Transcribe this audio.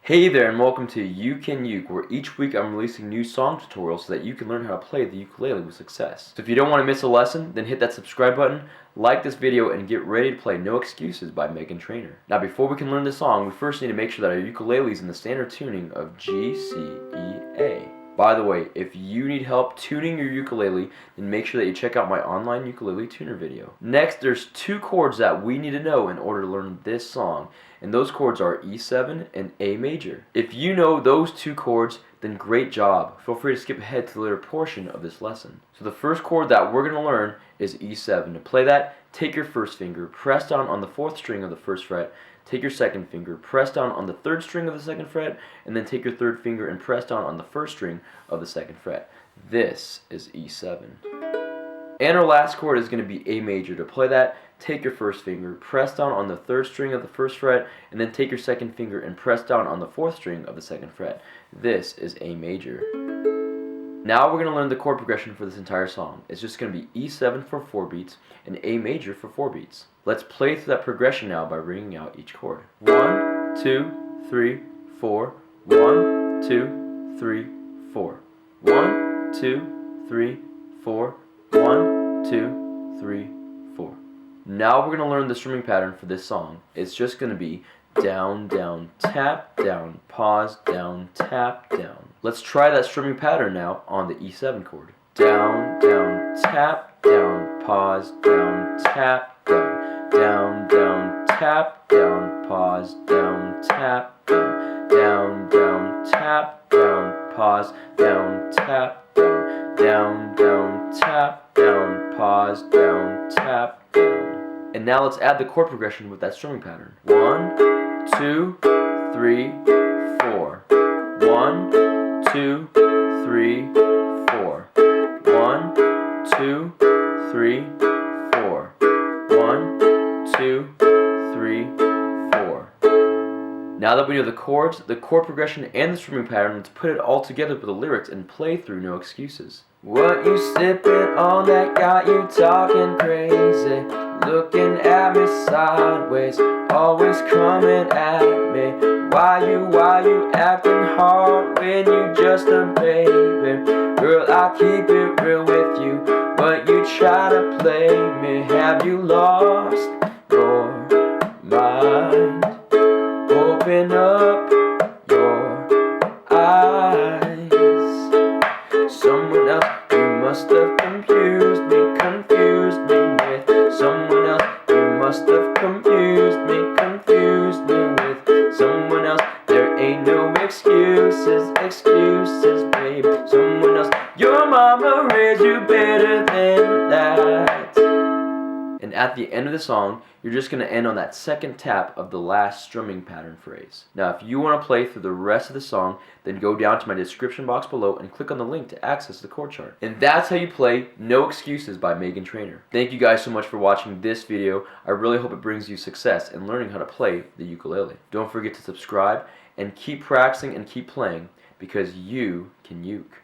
Hey there and welcome to You Can Uke, where each week I'm releasing new song tutorials so that you can learn how to play the ukulele with success. So if you don't want to miss a lesson, then hit that subscribe button, like this video, and get ready to play No Excuses by Meghan Trainor. Now before we can learn this song, we first need to make sure that our ukulele is in the standard tuning of G, C, E, A. By the way, if you need help tuning your ukulele, then make sure that you check out my online ukulele tuner video. Next, there's two chords that we need to know in order to learn this song, and those chords are E7 and A major. If you know those two chords, then great job. Feel free to skip ahead to the later portion of this lesson. So the first chord that we're going to learn is E7. To play that, take your first finger, press down on the 4th string of the 1st fret, take your second finger, press down on the 3rd string of the 2nd fret, and then take your 3rd finger and press down on the 1st string of the 2nd fret. This is E7. And our last chord is going to be A major. To play that, take your first finger, press down on the 3rd string of the 1st fret, and then take your second finger and press down on the 4th string of the 2nd fret. This is A major. Now we're going to learn the chord progression for this entire song. It's just going to be E7 for 4 beats and A major for 4 beats. Let's play through that progression now by ringing out each chord. 1, 2, 3, 4. 1, 2, 3, 4. 1, 2, 3, 4. 1, 2, 3, 4. Now we're going to learn the strumming pattern for this song. It's just going to be down, down, tap, down, pause, down, tap, down. Let's try that strumming pattern now on the E7 chord. Down, down, tap, down, pause, down, tap, down. Down, down, tap, down, pause, down, tap, down. Down, down, tap, down, pause, down, tap, down. Down, down, tap, down, pause, down, tap, down. And now let's add the chord progression with that strumming pattern. 1, 2, 3, 4. 1, 2, 3, 4. 1, 2, 3, 4. 1, 2, 3, 4. Now that we know the chords, the chord progression, and the strumming pattern, let's put it all together with the lyrics and play through No Excuses. What you sipping on that got you talking crazy? Looking at me sideways, always coming at me. Why you acting hard when you just a baby? Girl, I keep it real with you, but you try to play me. Have you lost your mind? Open up your eyes. Someone else you must have confused me with. Someone else you must have confused me with. Someone else, there ain't no excuses, babe. Someone else, your mama raised you better than that. And at the end of the song, you're just going to end on that second tap of the last strumming pattern phrase. Now, if you want to play through the rest of the song, then go down to my description box below and click on the link to access the chord chart. And that's how you play No Excuses by Meghan Trainor. Thank you guys so much for watching this video. I really hope it brings you success in learning how to play the ukulele. Don't forget to subscribe and keep practicing and keep playing, because you can uke.